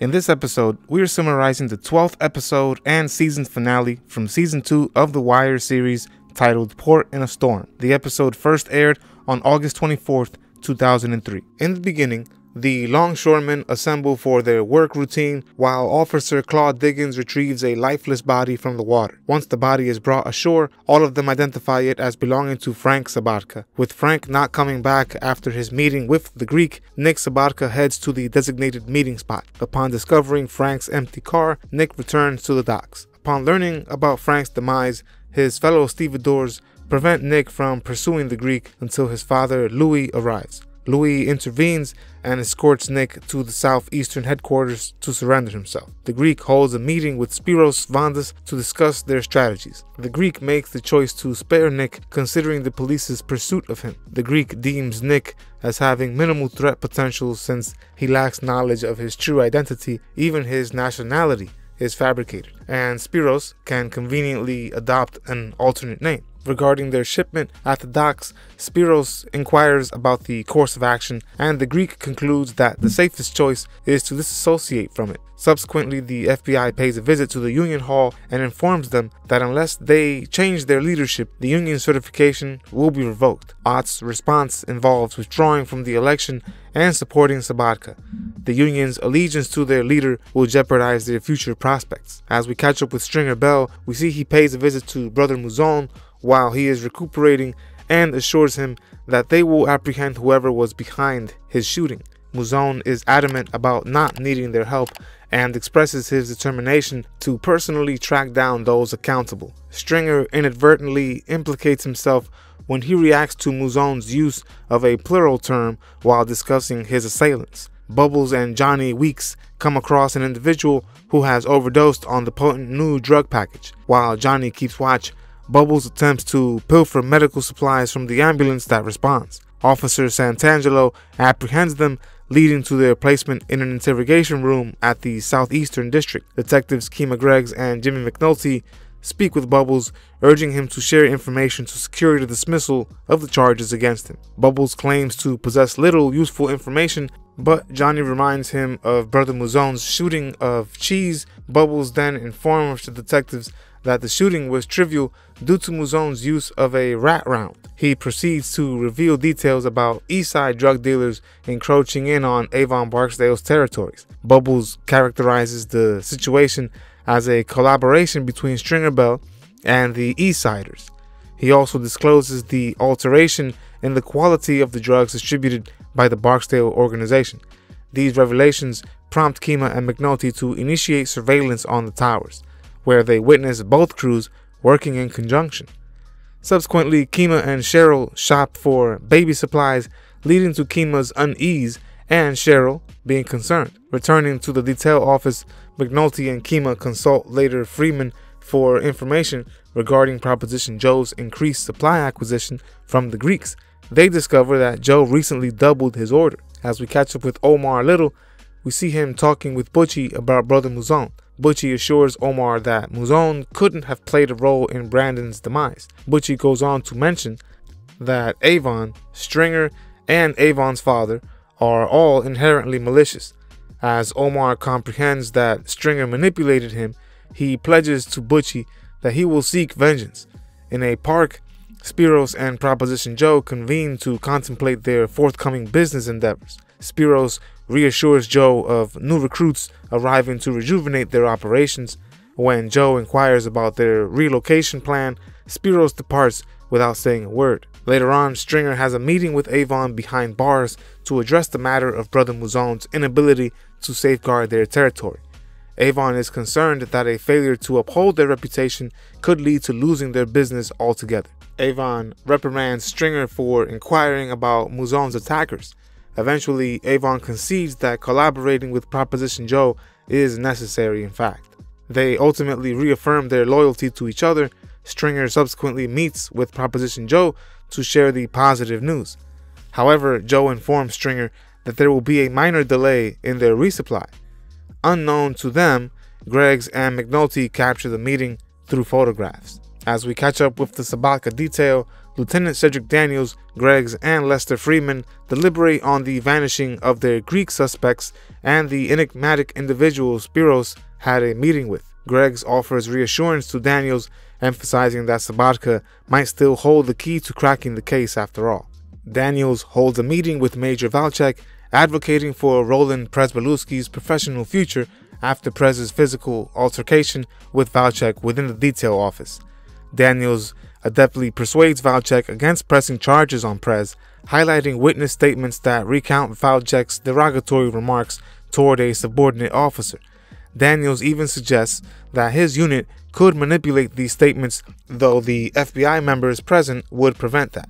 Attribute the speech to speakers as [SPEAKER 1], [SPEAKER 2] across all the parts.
[SPEAKER 1] In this episode, we are summarizing the 12th episode and season finale from Season 2 of The Wire series titled Port in a Storm. The episode first aired on August 24th, 2003. In the beginning, the longshoremen assemble for their work routine while Officer Claude Diggins retrieves a lifeless body from the water. Once the body is brought ashore, all of them identify it as belonging to Frank Sabatka. With Frank not coming back after his meeting with the Greek, Nick Sabatka heads to the designated meeting spot. Upon discovering Frank's empty car, Nick returns to the docks. Upon learning about Frank's demise, his fellow stevedores prevent Nick from pursuing the Greek until his father, Louis, arrives. Louis intervenes and escorts Nick to the southeastern headquarters to surrender himself. The Greek holds a meeting with Spiros Vandas to discuss their strategies. The Greek makes the choice to spare Nick considering the police's pursuit of him. The Greek deems Nick as having minimal threat potential since he lacks knowledge of his true identity, even his nationality is fabricated, and Spiros can conveniently adopt an alternate name. Regarding their shipment at the docks, Spiros inquires about the course of action, and the Greek concludes that the safest choice is to disassociate from it. Subsequently, the FBI pays a visit to the Union Hall and informs them that unless they change their leadership, the Union certification will be revoked. Ott's response involves withdrawing from the election and supporting Sabatka. The Union's allegiance to their leader will jeopardize their future prospects. As we catch up with Stringer Bell, we see he pays a visit to Brother Mouzon while he is recuperating and assures him that they will apprehend whoever was behind his shooting. Mouzon is adamant about not needing their help and expresses his determination to personally track down those accountable. Stringer inadvertently implicates himself when he reacts to Mouzon's use of a plural term while discussing his assailants. Bubbles and Johnny Weeks come across an individual who has overdosed on the potent new drug package. While Johnny keeps watch, Bubbles attempts to pilfer medical supplies from the ambulance that responds. Officer Santangelo apprehends them, leading to their placement in an interrogation room at the Southeastern District. Detectives Kima Greggs and Jimmy McNulty speak with Bubbles, urging him to share information to secure the dismissal of the charges against him. Bubbles claims to possess little useful information, but Johnny reminds him of Brother Mouzon's shooting of Cheese. Bubbles then informs the detectives that the shooting was trivial due to Mouzon's use of a rat round. He proceeds to reveal details about Eastside drug dealers encroaching in on Avon Barksdale's territories. Bubbles characterizes the situation as a collaboration between Stringer Bell and the Eastsiders. He also discloses the alteration in the quality of the drugs distributed by the Barksdale organization. These revelations prompt Kima and McNulty to initiate surveillance on the towers, where they witness both crews working in conjunction. Subsequently, Kima and Cheryl shop for baby supplies, leading to Kima's unease and Cheryl being concerned. Returning to the detail office, McNulty and Kima consult later Freeman for information regarding Proposition Joe's increased supply acquisition from the Greeks. They discover that Joe recently doubled his order. As we catch up with Omar Little, we see him talking with Butchie about Brother Mouzon. Butchie assures Omar that Mouzon couldn't have played a role in Brandon's demise. Butchie goes on to mention that Avon, Stringer, and Avon's father are all inherently malicious. As Omar comprehends that Stringer manipulated him, he pledges to Butchie that he will seek vengeance. In a park, Spiros and Proposition Joe convene to contemplate their forthcoming business endeavors. Spiros reassures Joe of new recruits arriving to rejuvenate their operations. When Joe inquires about their relocation plan, Spiros departs without saying a word. Later on, Stringer has a meeting with Avon behind bars to address the matter of Brother Mouzon's inability to safeguard their territory. Avon is concerned that a failure to uphold their reputation could lead to losing their business altogether. Avon reprimands Stringer for inquiring about Mouzon's attackers. Eventually, Avon concedes that collaborating with Proposition Joe is necessary in fact. They ultimately reaffirm their loyalty to each other. Stringer subsequently meets with Proposition Joe to share the positive news. However, Joe informs Stringer that there will be a minor delay in their resupply. Unknown to them, Greggs and McNulty capture the meeting through photographs. As we catch up with the Sabatka detail, Lieutenant Cedric Daniels, Greggs, and Lester Freeman deliberate on the vanishing of their Greek suspects and the enigmatic individual Spiros had a meeting with. Greggs offers reassurance to Daniels, emphasizing that Sabatka might still hold the key to cracking the case after all. Daniels holds a meeting with Major Valchek, advocating for Roland Przbalewski's professional future after Prez's physical altercation with Valchek within the detail office. Daniels adeptly persuades Valchek against pressing charges on Prez, highlighting witness statements that recount Valchek's derogatory remarks toward a subordinate officer. Daniels even suggests that his unit could manipulate these statements, though the FBI members present would prevent that.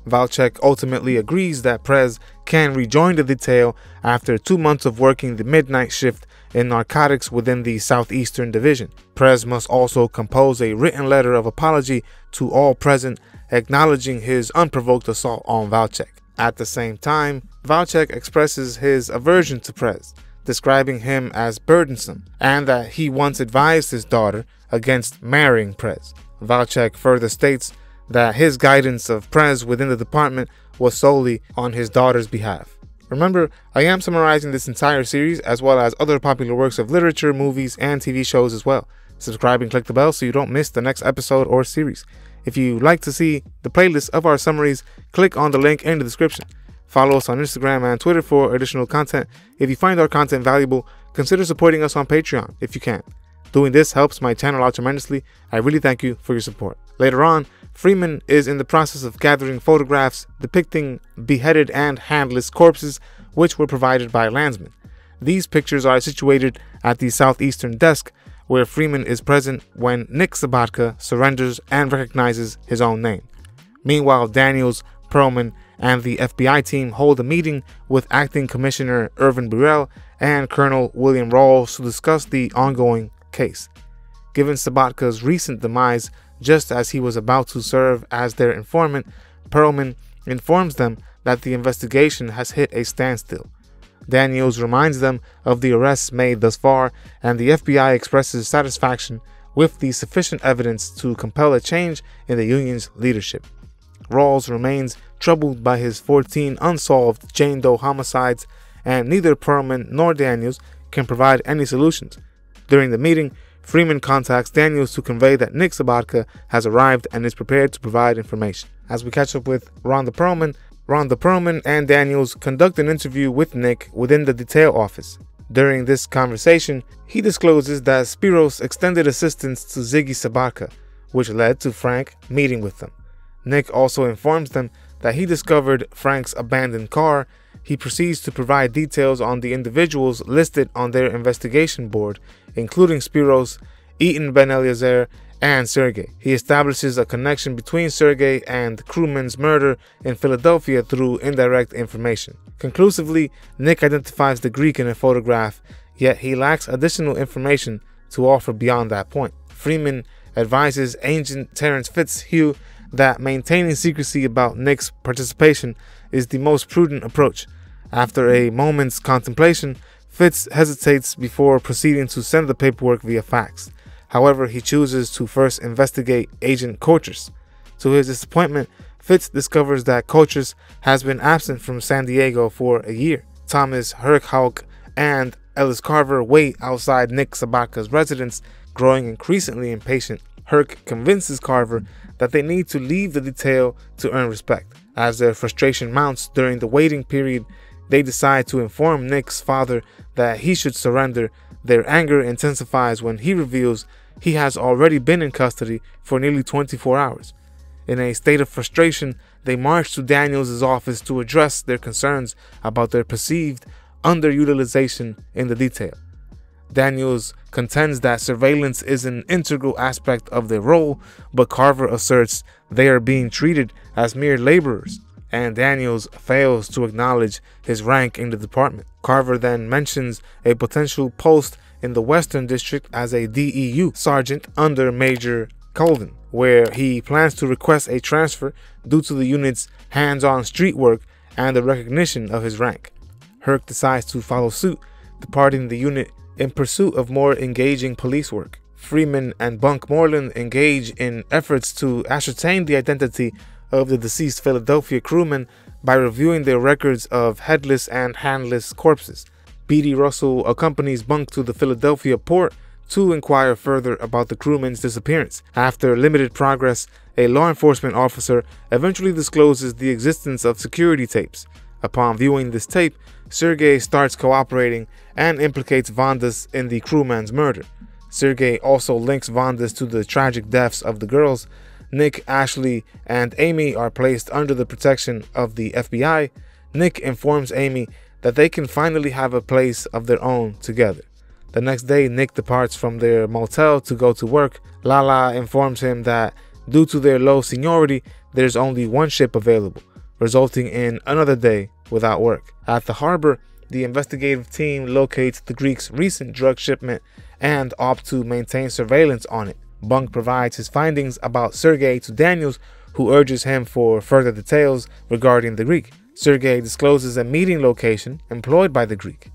[SPEAKER 1] Valchek ultimately agrees that Prez can rejoin the detail after 2 months of working the midnight shift in narcotics within the Southeastern Division. Prez must also compose a written letter of apology to all present, acknowledging his unprovoked assault on Valchek. At the same time, Valchek expresses his aversion to Prez, describing him as burdensome, and that he once advised his daughter against marrying Prez. Valchek further states that his guidance of Prez within the department was solely on his daughter's behalf. Remember, I am summarizing this entire series as well as other popular works of literature, movies, and TV shows as well. Subscribe and click the bell so you don't miss the next episode or series. If you like to see the playlist of our summaries, click on the link in the description. Follow us on Instagram and Twitter for additional content. If you find our content valuable, consider supporting us on Patreon if you can. Doing this helps my channel out tremendously. I really thank you for your support. Later on, Freeman is in the process of gathering photographs depicting beheaded and handless corpses which were provided by landsmen. These pictures are situated at the southeastern desk where Freeman is present when Nick Sabatka surrenders and recognizes his own name. Meanwhile, Daniels, Perlman, and the FBI team hold a meeting with Acting Commissioner Irvin Burrell and Colonel William Rawls to discuss the ongoing case. Given Sabatka's recent demise, just as he was about to serve as their informant, Perlman informs them that the investigation has hit a standstill. Daniels reminds them of the arrests made thus far, and the FBI expresses satisfaction with the sufficient evidence to compel a change in the union's leadership. Rawls remains troubled by his 14 unsolved Jane Doe homicides, and neither Perlman nor Daniels can provide any solutions. During the meeting, Freeman contacts Daniels to convey that Nick Sabatka has arrived and is prepared to provide information. As we catch up with Rhonda Perlman and Daniels conduct an interview with Nick within the detail office. During this conversation, he discloses that Spiros extended assistance to Ziggy Sabatka, which led to Frank meeting with them. Nick also informs them that he discovered Frank's abandoned car. He proceeds to provide details on the individuals listed on their investigation board, including Spiros, Eaton Ben Eliezer, and Sergei. He establishes a connection between Sergei and Crewman's murder in Philadelphia through indirect information. Conclusively, Nick identifies the Greek in a photograph, yet he lacks additional information to offer beyond that point. Freeman advises Agent Terrence Fitzhugh that maintaining secrecy about Nick's participation is the most prudent approach. After a moment's contemplation, Fitz hesitates before proceeding to send the paperwork via fax. However, he chooses to first investigate Agent Coaches. To his disappointment, Fitz discovers that Coaches has been absent from San Diego for a year. Thomas Herkhauk and Ellis Carver wait outside Nick Sabatka's residence, growing increasingly impatient. Herc convinces Carver that they need to leave the detail to earn respect. As their frustration mounts during the waiting period, they decide to inform Nick's father that he should surrender. Their anger intensifies when he reveals he has already been in custody for nearly 24 hours. In a state of frustration, they march to Daniels' office to address their concerns about their perceived underutilization in the detail. Daniels contends that surveillance is an integral aspect of their role, but Carver asserts they are being treated as mere laborers, and Daniels fails to acknowledge his rank in the department. Carver then mentions a potential post in the Western District as a DEU sergeant under Major Colvin, where he plans to request a transfer due to the unit's hands-on street work and the recognition of his rank. Herc decides to follow suit, departing the unit in pursuit of more engaging police work. Freeman and Bunk Moreland engage in efforts to ascertain the identity of the deceased Philadelphia crewmen by reviewing their records of headless and handless corpses. Beatty Russell accompanies Bunk to the Philadelphia port to inquire further about the crewman's disappearance. After limited progress, a law enforcement officer eventually discloses the existence of security tapes. Upon viewing this tape, Sergei starts cooperating and implicates Vandas in the crewman's murder. Sergei also links Vandas to the tragic deaths of the girls. Nick, Ashley, and Amy are placed under the protection of the FBI. Nick informs Amy that they can finally have a place of their own together. The next day, Nick departs from their motel to go to work. Lala informs him that due to their low seniority, there's only one ship available, resulting in another day without work. At the harbor, the investigative team locates the Greeks' recent drug shipment and opt to maintain surveillance on it. Bunk provides his findings about Sergei to Daniels, who urges him for further details regarding the Greek. Sergei discloses a meeting location employed by the Greek.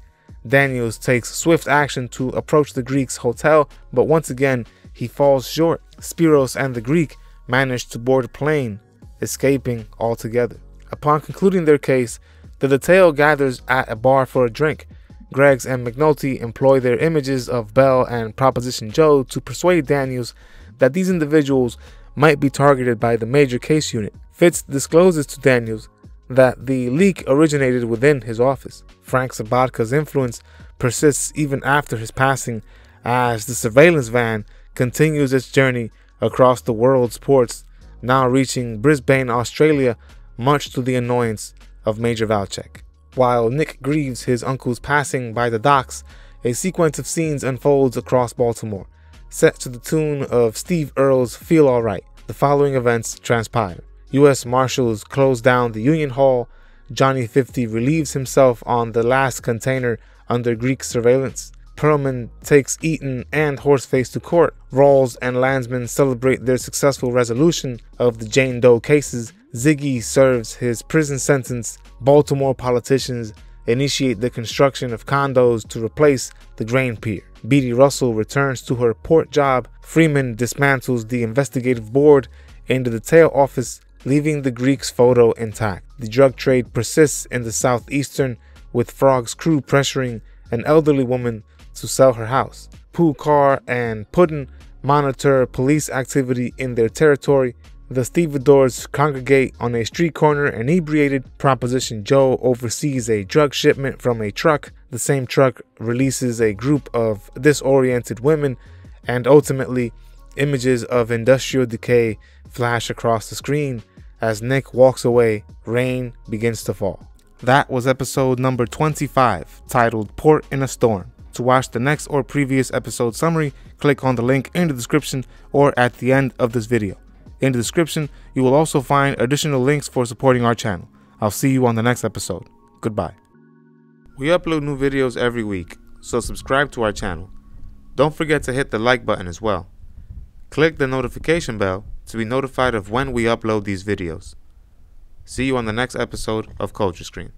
[SPEAKER 1] Daniels takes swift action to approach the Greek's hotel, but once again, he falls short. Spiros and the Greek manage to board a plane, escaping altogether. Upon concluding their case, the detail gathers at a bar for a drink. Greggs and McNulty employ their images of Bell and Proposition Joe to persuade Daniels that these individuals might be targeted by the major case unit. Fitz discloses to Daniels that the leak originated within his office. Frank Sabatka's influence persists even after his passing, as the surveillance van continues its journey across the world's ports, now reaching Brisbane, Australia, much to the annoyance of Major Valchek. While Nick grieves his uncle's passing by the docks, a sequence of scenes unfolds across Baltimore, set to the tune of Steve Earle's Feel Alright. The following events transpire. U.S. Marshals close down the Union Hall. Johnny 50 relieves himself on the last container under Greek surveillance. Perlman takes Eaton and Horseface to court. Rawls and Landsman celebrate their successful resolution of the Jane Doe cases. Ziggy serves his prison sentence. Baltimore politicians initiate the construction of condos to replace the grain pier. Beatty Russell returns to her port job. Freeman dismantles the investigative board in the detail office, leaving the Greek's photo intact. The drug trade persists in the southeastern, with Frog's crew pressuring an elderly woman to sell her house. Pooh Carr and Puddin monitor police activity in their territory. The stevedores congregate on a street corner inebriated. Proposition Joe oversees a drug shipment from a truck. The same truck releases a group of disoriented women, and ultimately, images of industrial decay flash across the screen. As Nick walks away, rain begins to fall. That was episode number 25, titled Port in a Storm. To watch the next or previous episode summary, click on the link in the description or at the end of this video. In the description, you will also find additional links for supporting our channel. I'll see you on the next episode. Goodbye. We upload new videos every week, so subscribe to our channel. Don't forget to hit the like button as well. Click the notification bell to be notified of when we upload these videos. See you on the next episode of Culture Screen.